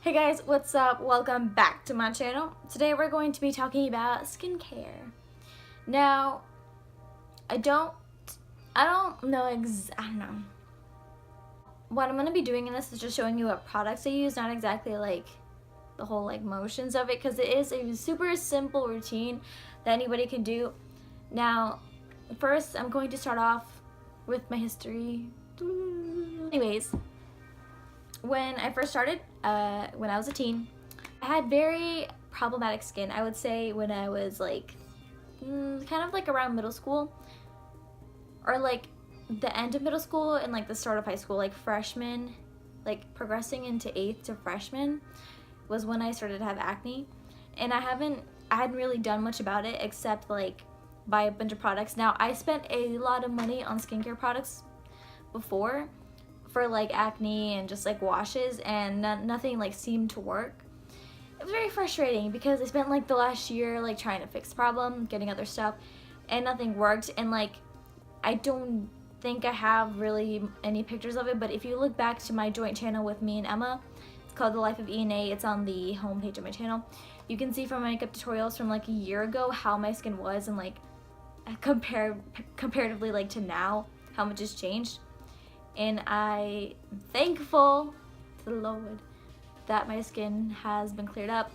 Hey guys, what's up? Welcome back to my channel. Today we're going to be talking about skincare. Now, I don't know. What I'm going to be doing in this is just showing you what products I use, not exactly like the whole like motions of it, because it is a super simple routine that anybody can do. Now, first I'm going to start off with my history. Anyways, when I first started, when I was a teen, I had very problematic skin. I would say when I was like, kind of like around middle school, or like the end of middle school and like the start of high school, like freshman, like progressing into 8th to freshman was when I started to have acne. And I hadn't really done much about it except like buy a bunch of products. Now, I spent a lot of money on skincare products before, for like acne and just like washes, and nothing like seemed to work. It was very frustrating because I spent like the last year like trying to fix the problem, getting other stuff, and nothing worked. And like, I don't think I have really any pictures of it, but if you look back to my joint channel with me and Emma, it's called The Life of E&A. It's on the homepage of my channel. You can see from my makeup tutorials from like a year ago how my skin was, and like comparatively like to now, how much has changed. And I'm thankful to the Lord that my skin has been cleared up.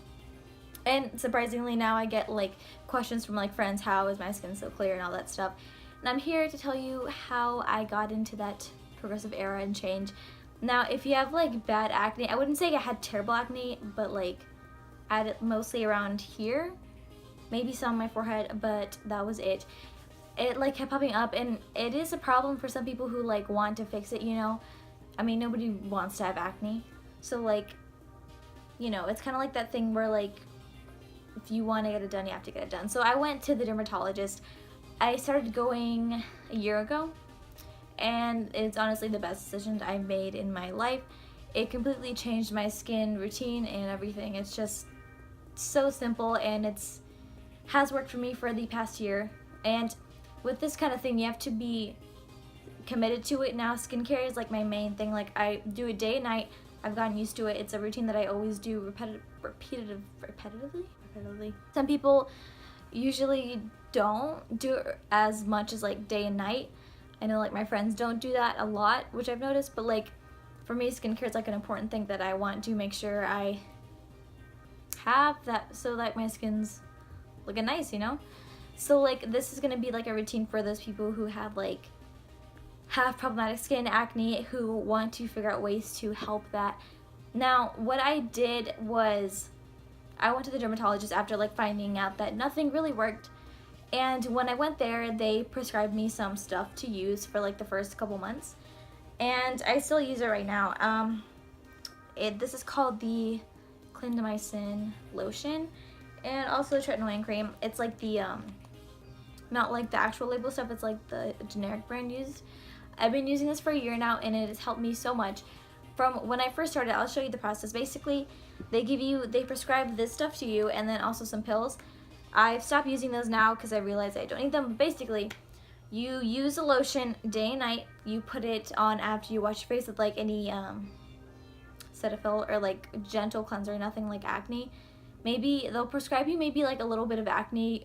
And surprisingly, now I get like questions from like friends, how is my skin so clear and all that stuff. And I'm here to tell you how I got into that progressive era and change. Now, if you have like bad acne, I wouldn't say I had terrible acne, but like I had it mostly around here, maybe some on my forehead, but that was it. It like kept popping up, and it is a problem for some people who like want to fix it, you know. I mean, nobody wants to have acne, so like, you know, it's kind of like that thing where like if you want to get it done, you have to get it done. So I went to the dermatologist. I started going a year ago, and it's honestly the best decision I've made in my life. It completely changed my skin routine and everything. It's just so simple, and has worked for me for the past year. And with this kind of thing, you have to be committed to it. Now, skincare is like my main thing. Like, I do it day and night. I've gotten used to it. It's a routine that I always do repetitively. Some people usually don't do it as much as like day and night. I know like my friends don't do that a lot, which I've noticed, but like for me, skincare is like an important thing that I want to make sure I have, that so that my skin's looking nice, you know? So like this is gonna be like a routine for those people who have problematic skin, acne, who want to figure out ways to help that. Now, what I did was I went to the dermatologist after like finding out that nothing really worked. And when I went there, they prescribed me some stuff to use for like the first couple months. And I still use it right now. This is called the clindamycin lotion, and also tretinoin cream. It's like the not like the actual label stuff, it's like the generic brand used. I've been using this for a year now, and it has helped me so much. From when I first started, I'll show you the process. Basically, they prescribe this stuff to you, and then also some pills. I've stopped using those now because I realize I don't need them. But basically, you use the lotion day and night. You put it on after you wash your face with like any Cetaphil or like gentle cleanser, nothing like acne. Maybe they'll prescribe you maybe like a little bit of acne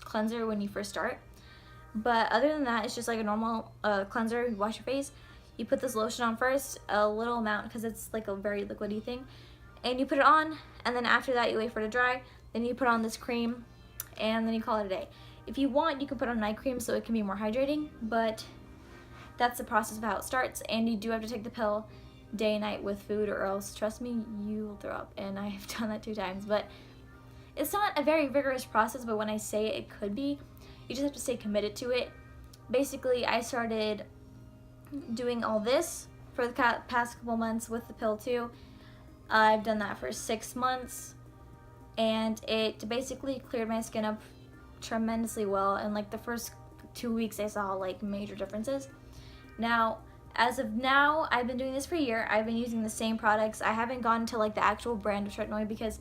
cleanser when you first start, but other than that, it's just like a normal cleanser. You wash your face, you put this lotion on first, a little amount because it's like a very liquidy thing, and you put it on, and then after that you wait for it to dry, then you put on this cream, and then you call it a day. If you want, you can put on night cream so it can be more hydrating, but that's the process of how it starts. And you do have to take the pill day and night with food, or else, trust me, you will throw up. And I've done that 2 times, but it's not a very vigorous process, but when I say it could be, you just have to stay committed to it. Basically, I started doing all this for the past couple months with the pill too. I've done that for 6 months, and it basically cleared my skin up tremendously well. And like the first 2 weeks, I saw like major differences. Now, as of now, I've been doing this for a year. I've been using the same products. I haven't gone to like the actual brand of tretinoin because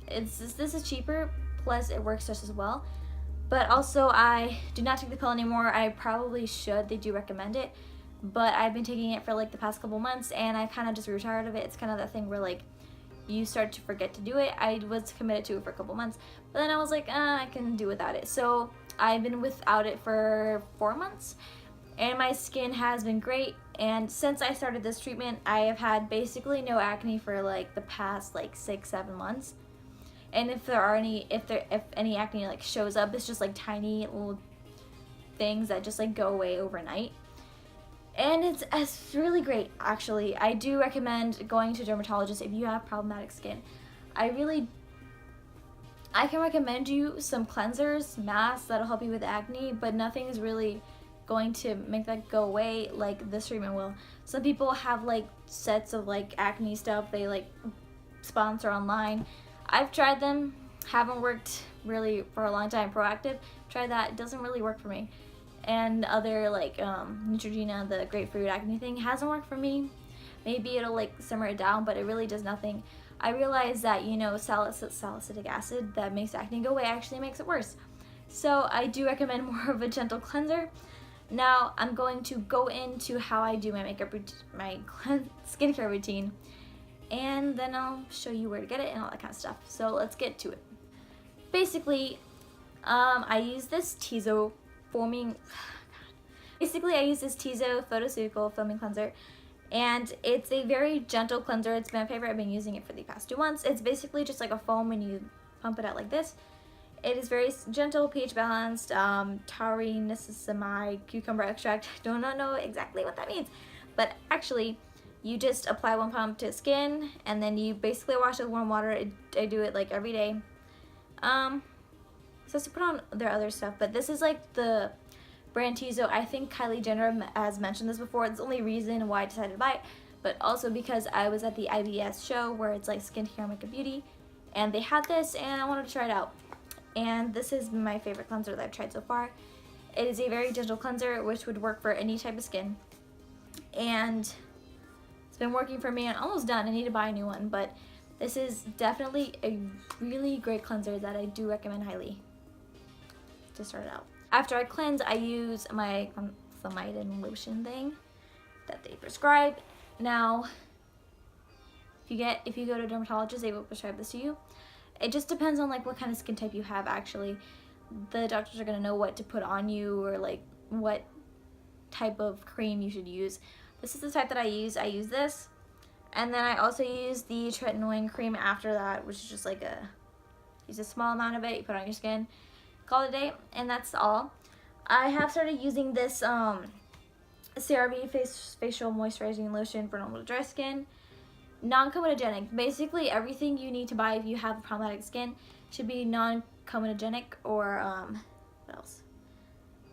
this is cheaper, plus it works just as well. But also, I do not take the pill anymore. I probably should. They do recommend it, but I've been taking it for like the past couple months, and I kind of just grew tired of it. It's kind of that thing where like you start to forget to do it. I was committed to it for a couple months, but then I was like, I can do without it. So I've been without it for 4 months, and my skin has been great. And since I started this treatment, I have had basically no acne for like the past like 6-7 months. And if there are any, if any acne like shows up, it's just like tiny little things that just like go away overnight. And it's really great, actually. I do recommend going to a dermatologist if you have problematic skin. I can recommend you some cleansers, masks that'll help you with acne, but nothing is really going to make that go away like this treatment will. Some people have like sets of like acne stuff they like sponsor online. I've tried them, haven't worked really for a long time. Proactive, tried that, it doesn't really work for me. And other like Neutrogena, the grapefruit acne thing, hasn't worked for me. Maybe it'll like simmer it down, but it really does nothing. I realized that, you know, salicylic acid that makes acne go away actually makes it worse. So I do recommend more of a gentle cleanser. Now I'm going to go into how I do my makeup routine, my skincare routine, and then I'll show you where to get it and all that kind of stuff. So let's get to it. Basically, I use this TIZO foaming. Basically, I use this TIZO photoceutical foaming cleanser, and it's a very gentle cleanser. It's my favorite. I've been using it for the past 2 months. It's basically just like a foam when you pump it out like this. It is very gentle, pH balanced, taurine, niacinamide, cucumber extract. Do not know exactly what that means, but actually, you just apply 1 pump to skin, and then you basically wash it with warm water. I do it like every day. So to put on their other stuff, but this is like the brand TIZO. I think Kylie Jenner has mentioned this before. It's the only reason why I decided to buy it, but also because I was at the IBS show where it's like skincare, makeup, beauty, and they had this, and I wanted to try it out. And this is my favorite cleanser that I've tried so far. It is a very gentle cleanser, which would work for any type of skin, and it's been working for me. I'm almost done. I need to buy a new one, but this is definitely a really great cleanser that I do recommend highly to start out. After I cleanse, I use my Clamidin lotion thing that they prescribe. Now, if you go to a dermatologist, they will prescribe this to you. It just depends on like what kind of skin type you have. Actually, the doctors are gonna know what to put on you, or like what type of cream you should use. This is the type that I use. I use this, and then I also use the tretinoin cream after that, which is just like use a small amount of it, you put it on your skin, call it a day, and that's all. I have started using this CeraVe facial moisturizing lotion for normal to dry skin. Non-comedogenic. Basically everything you need to buy if you have problematic skin should be non-comedogenic, or what else?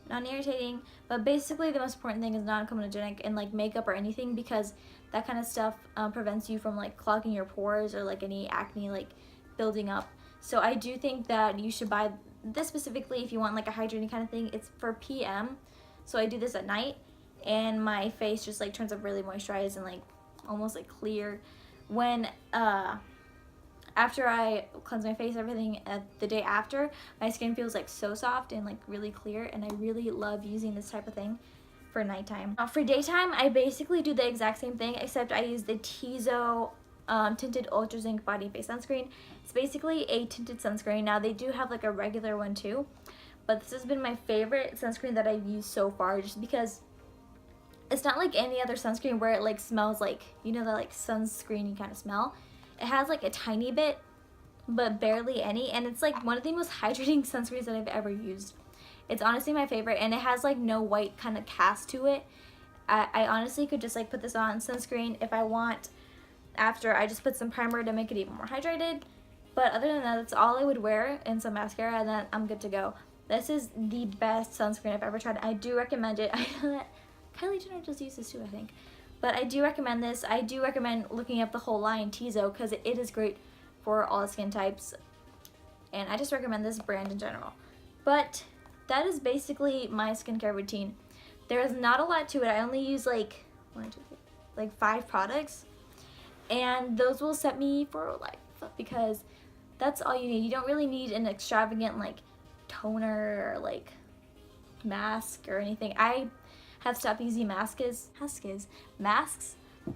Non-irritating, but basically the most important thing is non-comedogenic in like makeup or anything, because that kind of stuff prevents you from like clogging your pores or like any acne like building up. So I do think that you should buy this specifically if you want like a hydrating kind of thing. It's for PM, so I do this at night, and my face just like turns up really moisturized and like almost like clear. When after I cleanse my face, everything the day after, my skin feels like so soft and like really clear, and I really love using this type of thing for nighttime. For daytime, I basically do the exact same thing, except I use the TIZO tinted ultra zinc body and face sunscreen. It's basically a tinted sunscreen. Now they do have like a regular one too, but this has been my favorite sunscreen that I've used so far, just because it's not like any other sunscreen where it like smells like, you know, that like sunscreeny kind of smell. It has like a tiny bit, but barely any, and it's like one of the most hydrating sunscreens that I've ever used. It's honestly my favorite, and it has like no white kind of cast to it. I honestly could just like put this on sunscreen if I want. After I just put some primer to make it even more hydrated, but other than that, that's all I would wear, and some mascara, and then I'm good to go. This is the best sunscreen I've ever tried. I do recommend it. I know that Kylie Jenner just uses this too, I think. But I do recommend this. I do recommend looking up the whole line TIZO, because it is great for all skin types. And I just recommend this brand in general. But that is basically my skincare routine. There is not a lot to it. I only use like 5 products. And those will set me for life, because that's all you need. You don't really need an extravagant like toner or like mask or anything. I have stopped using masks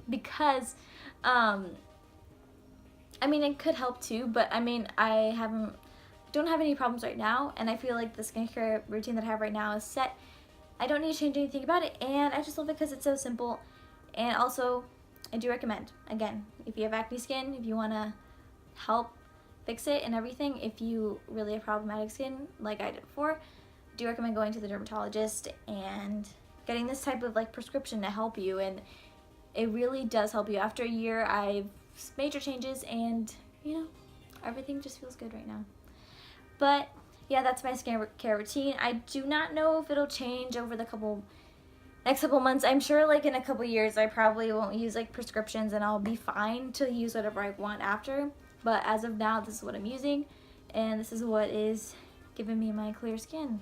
because I I mean, it could help too, but I mean, I don't have any problems right now, and I feel like the skincare routine that I have right now is set. I don't need to change anything about it, and I just love it because it's so simple. And also, I do recommend, again, if you have acne skin, if you want to help fix it and everything, if you really have problematic skin like I did before, I do recommend going to the dermatologist and getting this type of like prescription to help you, and it really does help you. After a year, I've major changes, and you know, everything just feels good right now. But yeah, that's my skincare routine. I do not know if it'll change over the next couple months. I'm sure like in a couple years I probably won't use like prescriptions, and I'll be fine to use whatever I want after. But as of now, this is what I'm using, and this is what is giving me my clear skin.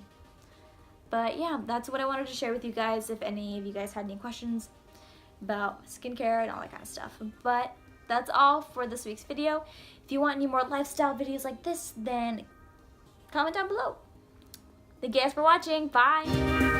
But yeah, that's what I wanted to share with you guys, if any of you guys had any questions about skincare and all that kind of stuff. But that's all for this week's video. If you want any more lifestyle videos like this, then comment down below. Thank you guys for watching. Bye!